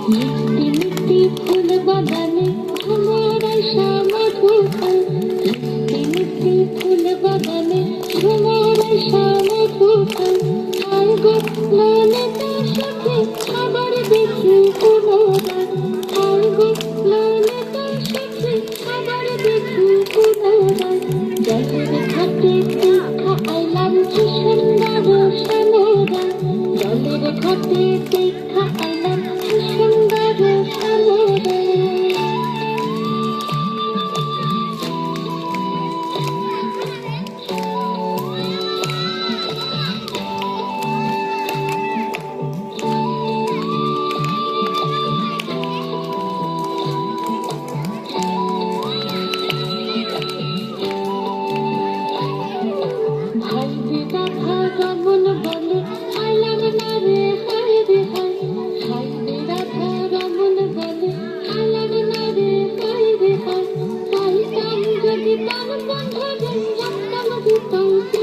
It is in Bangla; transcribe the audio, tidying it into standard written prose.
মিষ্টি মিষ্টি ফুল বাগানে ভ্রমর আশা মধুকাল, মিষ্টি মিষ্টি ফুল বাগানে ভ্রমর আশা মধুকাল। আর গো ললিতার সাথে আবার দেখি পুনরায়, আর গো ললিতার সাথে আবার দেখি পুনরায়। জলের ঘাটে দেখা আইলাম কি সুন্দর শ্যামরায়, জলের ঘাটে দেখা আইলাম কি সুন্দর শ্যামরায়। হাই রে রাধা রমন বলে আইলাম না রে, হাই রে হাই, হাই রে রাধা রমন বলে আইলাম না রে, হাই রে হাই। পাইতাম যদি তার বন্ধরে রাখতাম হৃদয়